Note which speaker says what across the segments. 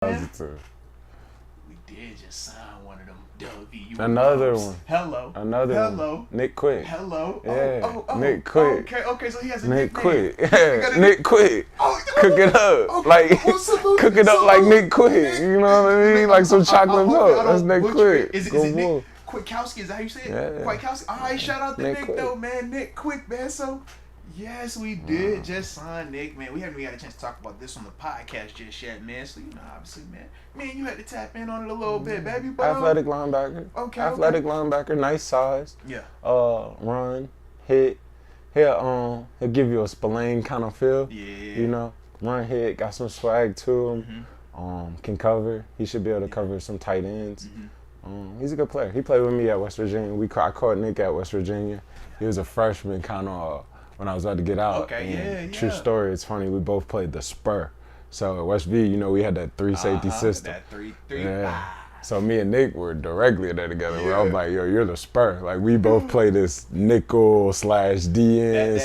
Speaker 1: Positive.
Speaker 2: We did just sign one of them WU.
Speaker 1: Another one.
Speaker 2: Hello.
Speaker 1: Another
Speaker 2: Hello.
Speaker 1: one. Nick Quick.
Speaker 2: Hello.
Speaker 1: Yeah. Nick Quick.
Speaker 2: Okay, so he has a
Speaker 1: Nick
Speaker 2: nickname.
Speaker 1: Quick. Yeah. Nick Quick. Cook it up.
Speaker 2: Okay.
Speaker 1: Like,
Speaker 2: Well,
Speaker 1: cook it up like Nick Quick. You know what I mean? Like some chocolate milk. That's Nick Quick.
Speaker 2: Is it Nick Kwiatkoski? Is that how you say it?
Speaker 1: Yeah.
Speaker 2: Kwiatkoski. All right, shout out to Nick though, man. Nick Quick, man. So, yes, we did just sign Nick, man. We haven't even had a chance to talk about this on the podcast just yet, man. So, obviously, man, you had to tap in on it a little bit, baby. But,
Speaker 1: athletic linebacker.
Speaker 2: Okay.
Speaker 1: Athletic linebacker, nice size.
Speaker 2: Yeah.
Speaker 1: Run, hit. He'll give you a Spillane kind of feel.
Speaker 2: Yeah.
Speaker 1: Run, hit, got some swag to him. Can cover. He should be able to cover some tight ends. He's a good player. He played with me at West Virginia. I caught Nick at West Virginia. He was a freshman, kind of when I was about to get out.
Speaker 2: Okay, yeah.
Speaker 1: True story. It's funny. We both played the spur. So at West V, we had that 3 safety system.
Speaker 2: That 3.
Speaker 1: Yeah. So me and Nick were directly there together.
Speaker 2: Yeah.
Speaker 1: Where I was like, yo, you're the spur. Like we both play this nickel / DN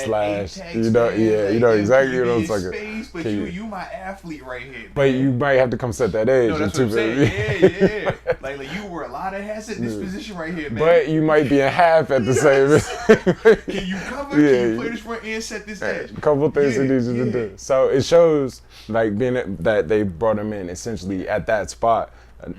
Speaker 1: / you know exactly what I'm talking.
Speaker 2: But you my athlete right here.
Speaker 1: But you might have to come set that edge.
Speaker 2: No, that's what I'm saying. Yeah. Like you wear a lot of hats at this position right here, man.
Speaker 1: But you might be in half at the same.
Speaker 2: Can you cover?
Speaker 1: Yeah.
Speaker 2: Can you play this front and set this edge?
Speaker 1: A couple things he needs you to do. So it shows like being that they brought him in essentially at that spot.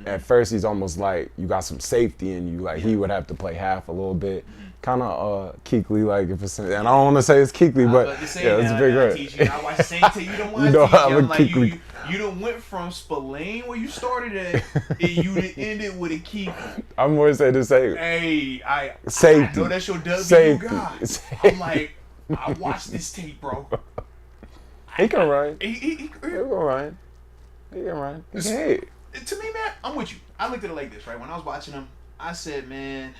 Speaker 1: At first, he's almost like you got some safety in you. Like he would have to play half a little bit, kind of Keekly like if it's. And I don't want to say it's Keekly, but it's a big
Speaker 2: right. I watched the same thing. You don't want to
Speaker 1: I'm
Speaker 2: like
Speaker 1: Keekly.
Speaker 2: You done went from Spillane where you started at, and you done ended with a Keekly.
Speaker 1: I'm more saying the same.
Speaker 2: Hey,
Speaker 1: safety.
Speaker 2: I know that's your W
Speaker 1: safety.
Speaker 2: guy.
Speaker 1: Safety.
Speaker 2: I'm like, I watched this tape, bro.
Speaker 1: He can run.
Speaker 2: He
Speaker 1: can run. He can run. He can hit.
Speaker 2: To me, man, I'm with you. I looked at it like this, right? When I was watching him, I said, man,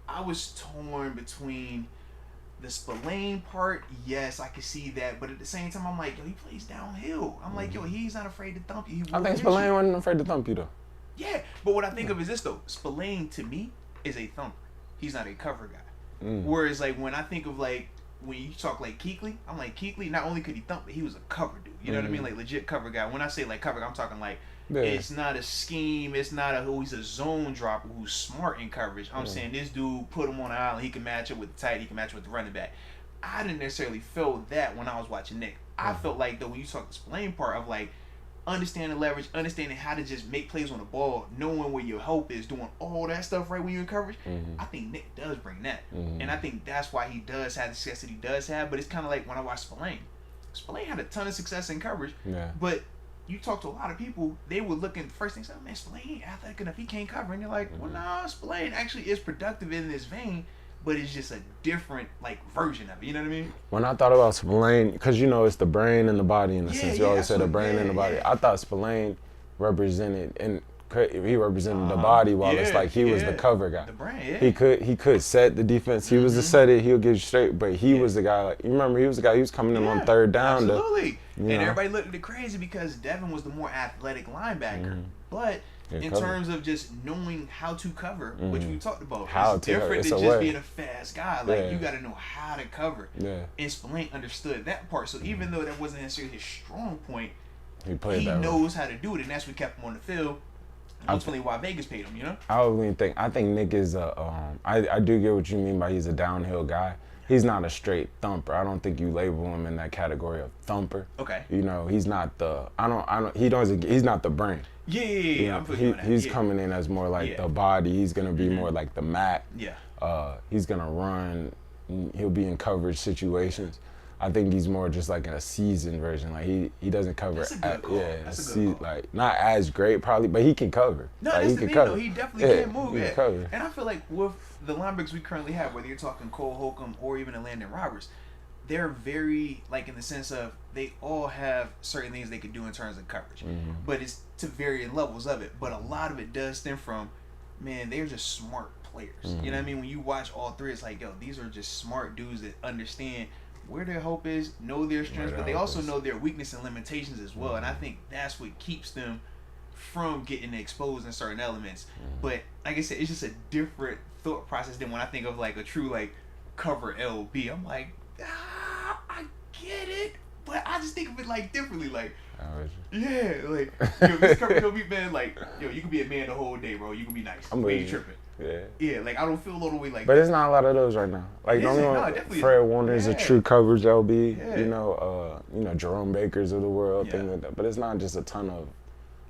Speaker 2: I was torn between the Spillane part. Yes, I could see that. But at the same time, I'm like, yo, he plays downhill. I'm like, yo, he's not afraid to thump you.
Speaker 1: I think Spillane wasn't afraid to thump you, though.
Speaker 2: Yeah, but what I think of is this, though. Spillane, to me, is a thumper. He's not a cover guy. Whereas, like, when I think of, like, when you talk like Keekly, I'm like, Keekly, not only could he thump, but he was a cover dude. You know what I mean? Like, legit cover guy. When I say, like, cover guy, I'm talking, like, it's not a scheme. It's not he's a zone dropper who's smart in coverage. I'm saying this dude put him on an island. He can match it with the tight. He can match it with the running back. I didn't necessarily feel that when I was watching Nick. I felt like, though, when you talk the Spillane part of, like, understanding leverage, understanding how to just make plays on the ball, knowing where your help is, doing all that stuff right when you're in coverage, I think Nick does bring that. And I think that's why he does have the success that he does have. But it's kind of like when I watched Spillane. Spillane had a ton of success in coverage, but you talk to a lot of people, they were looking, first thing, man, Spillane ain't athletic enough, he can't cover. And you're like, well, no, Spillane actually is productive in this vein, but it's just a different, like, version of it. You know what I mean?
Speaker 1: When I thought about Spillane, because, it's the brain and the body in a sense. You always say the brain and the body. I thought Spillane represented, and he represented the body while it's like he was the cover guy.
Speaker 2: The brain,
Speaker 1: He could set the defense. He was the setter. He'll get you straight. But he was the guy, like, you remember, he was the guy, he was coming in on third down.
Speaker 2: Absolutely. And everybody looked at it crazy because Devin was the more athletic linebacker. But in terms of just knowing how to cover, which we talked about, it's different than just being a fast guy. Like, you got to know how to cover. And Spillane understood that part. So even though that wasn't necessarily his strong point, he knows how to do it, and that's what kept him on the field. Ultimately, why Vegas paid him,
Speaker 1: I think Nick is I do get what you mean by he's a downhill guy. He's not a straight thumper. I don't think you label him in that category of thumper.
Speaker 2: Okay.
Speaker 1: He's not the he's not the brain.
Speaker 2: Yeah.
Speaker 1: He's coming in as more like the body. He's gonna be more like the mat. He's gonna run. He'll be in coverage situations. I think he's more just like a seasoned version. Like he doesn't cover.
Speaker 2: That's a good call. That's a good call.
Speaker 1: Like not as great probably, but he can cover.
Speaker 2: No,
Speaker 1: like,
Speaker 2: that's
Speaker 1: he
Speaker 2: the
Speaker 1: can
Speaker 2: thing
Speaker 1: cover.
Speaker 2: though. He definitely can move.
Speaker 1: He can cover.
Speaker 2: And I feel like with the linebackers we currently have, whether you're talking Cole Holcomb or even a Landon Roberts, they're very, like, in the sense of they all have certain things they could do in terms of coverage, but it's to varying levels of it. But a lot of it does stem from, man, they're just smart players. You know what I mean? When you watch all three, it's like, yo, these are just smart dudes that understand where their hope is, know their strengths, but they also know their weakness and limitations as well. And I think that's what keeps them from getting exposed in certain elements. But like I said, it's just a different thought process than when I think of like a true like cover LB. I'm like, I get it, But I just think of it like differently, like.
Speaker 1: Oh,
Speaker 2: Yeah, like, yo, this Kurt Cobain, man, like, yo, you can be a man the whole day, bro. You can be nice.
Speaker 1: I'm
Speaker 2: You
Speaker 1: with
Speaker 2: ain't
Speaker 1: you.
Speaker 2: tripping.
Speaker 1: Yeah.
Speaker 2: Yeah, like, I don't feel all the way like
Speaker 1: But
Speaker 2: that.
Speaker 1: there's not a lot of those right now. Like, the only
Speaker 2: No,
Speaker 1: one,
Speaker 2: definitely
Speaker 1: Fred
Speaker 2: not.
Speaker 1: Warner's a
Speaker 2: Yeah.
Speaker 1: true coverage LB.
Speaker 2: Yeah.
Speaker 1: You know, Jerome Bakers of the world,
Speaker 2: Yeah.
Speaker 1: things like that. But it's not just a ton of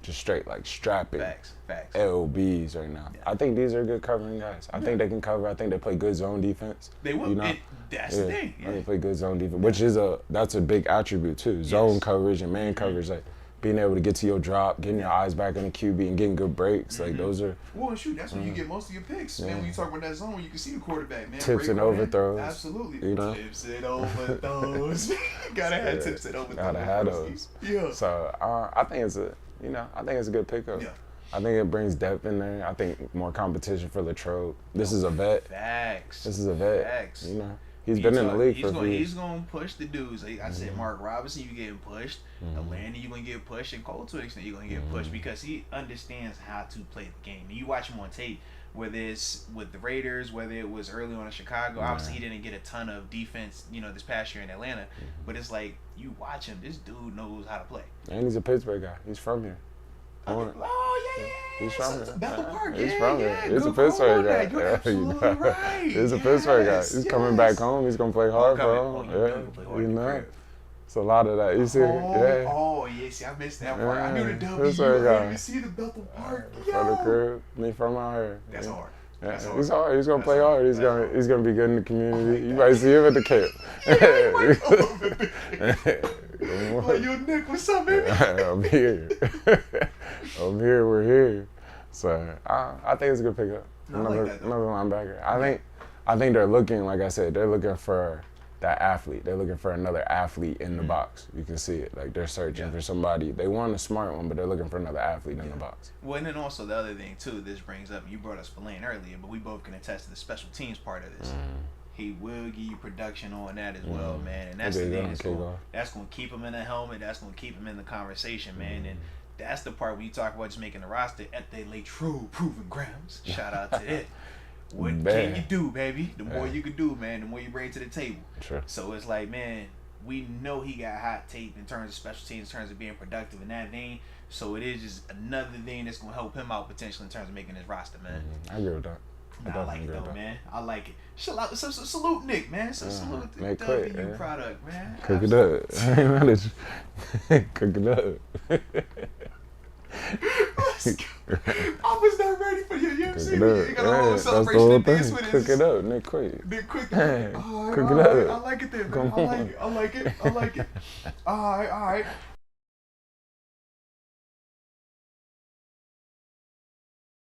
Speaker 1: just straight, like, strapping
Speaker 2: Facts.
Speaker 1: LBs right now.
Speaker 2: Yeah.
Speaker 1: I think these are good covering guys. I think they can cover. I think they play good zone defense.
Speaker 2: They will.
Speaker 1: You know?
Speaker 2: That's the thing.
Speaker 1: I think they
Speaker 2: Yeah.
Speaker 1: play good zone defense, which is that's a big attribute too. Zone
Speaker 2: Yes.
Speaker 1: coverage and man coverage, like being able to get to your drop, getting your eyes back on the QB, and getting good breaks. Like those are
Speaker 2: Well, shoot, that's when you get most of your picks, man. When you talk about that zone, you can see the quarterback, man.
Speaker 1: tips and
Speaker 2: Break, man.
Speaker 1: overthrows.
Speaker 2: Absolutely.
Speaker 1: You know?
Speaker 2: Tips and overthrows. Gotta have tips and overthrows.
Speaker 1: Gotta have those.
Speaker 2: Yeah.
Speaker 1: So I think it's a good pickup.
Speaker 2: Yeah.
Speaker 1: I think it brings depth in there. I think more competition for Latrobe. This is a vet.
Speaker 2: Facts.
Speaker 1: This is a vet.
Speaker 2: Facts.
Speaker 1: You know, he's been in the league for a few years.
Speaker 2: He's gonna push the dudes. Like I said, Mark Robinson, you getting pushed. Atlanta, you gonna get pushed, and Cole to an extent, you're gonna get pushed because he understands how to play the game. And you watch him on tape, whether it's with the Raiders, whether it was early on in Chicago. Obviously, he didn't get a ton of defense, this past year in Atlanta. But it's like you watch him, this dude knows how to play.
Speaker 1: And he's a Pittsburgh guy. He's from here.
Speaker 2: Oh yeah.
Speaker 1: He's from
Speaker 2: So,
Speaker 1: here.
Speaker 2: Bethel Park.
Speaker 1: He's
Speaker 2: Yeah,
Speaker 1: from
Speaker 2: yeah.
Speaker 1: here. He's a
Speaker 2: Good call
Speaker 1: Pittsburgh
Speaker 2: on
Speaker 1: guy.
Speaker 2: that. You're absolutely right.
Speaker 1: He's a Pittsburgh guy.
Speaker 2: Yes,
Speaker 1: He's coming back
Speaker 2: yes.
Speaker 1: home. He's gonna play hard for him. You know. It's a lot of that. You see? Yeah.
Speaker 2: Oh, yeah. See, I missed that part. I knew the W.
Speaker 1: Pittsburgh
Speaker 2: I
Speaker 1: guy.
Speaker 2: didn't even see the Bethel Park.
Speaker 1: From the
Speaker 2: Yo.
Speaker 1: crib. Me from out here.
Speaker 2: That's hard.
Speaker 1: Yeah,
Speaker 2: That's
Speaker 1: he's hard. He's gonna
Speaker 2: That's
Speaker 1: play
Speaker 2: hard.
Speaker 1: hard. He's
Speaker 2: That's
Speaker 1: gonna he's gonna be good in the community. You might see him at the camp.
Speaker 2: Like, yo, Nick, what's up, baby?
Speaker 1: I'm here. I'm here. We're here. So I think it's a good pickup.
Speaker 2: I like that, though.
Speaker 1: Another linebacker. I think they're looking, like I said, they're looking for that athlete. They're looking for another athlete in the box. You can see it. Like they're searching for somebody. They want a smart one, but they're looking for another athlete in the box.
Speaker 2: Well, and then also the other thing too, this brings up. You brought up Spillane earlier, but we both can attest to the special teams part of this. He will give you production on that as well, man. And that's the thing that's going to keep him in the helmet. That's going to keep him in the conversation, man. And that's the part when you talk about just making the roster at the Latrobe Proving Grounds. Shout out to it. What can you do, baby? The more you can do, man, the more you bring to the table.
Speaker 1: Sure.
Speaker 2: So it's like, man, we know he got hot tape in terms of special teams, in terms of being productive in that vein. So it is just another thing that's going to help him out potentially in terms of making his roster, man.
Speaker 1: I agree with that.
Speaker 2: I like it though, man. I like it. Salute Nick, man. Salute the
Speaker 1: Nick
Speaker 2: W
Speaker 1: Quick,
Speaker 2: product, man.
Speaker 1: Cook it up. Cook it up.
Speaker 2: I was not ready for you. You see
Speaker 1: Cook
Speaker 2: me?
Speaker 1: it up.
Speaker 2: You got a whole
Speaker 1: That's the
Speaker 2: celebration
Speaker 1: whole
Speaker 2: of dance
Speaker 1: thing.
Speaker 2: with
Speaker 1: Cook it up, Nick Quick.
Speaker 2: Nick Quick.
Speaker 1: Hey,
Speaker 2: All right,
Speaker 1: cook
Speaker 2: all
Speaker 1: it
Speaker 2: right.
Speaker 1: up.
Speaker 2: I like it then, man.
Speaker 1: Come
Speaker 2: I like
Speaker 1: on.
Speaker 2: it. I like it. I like it. All right.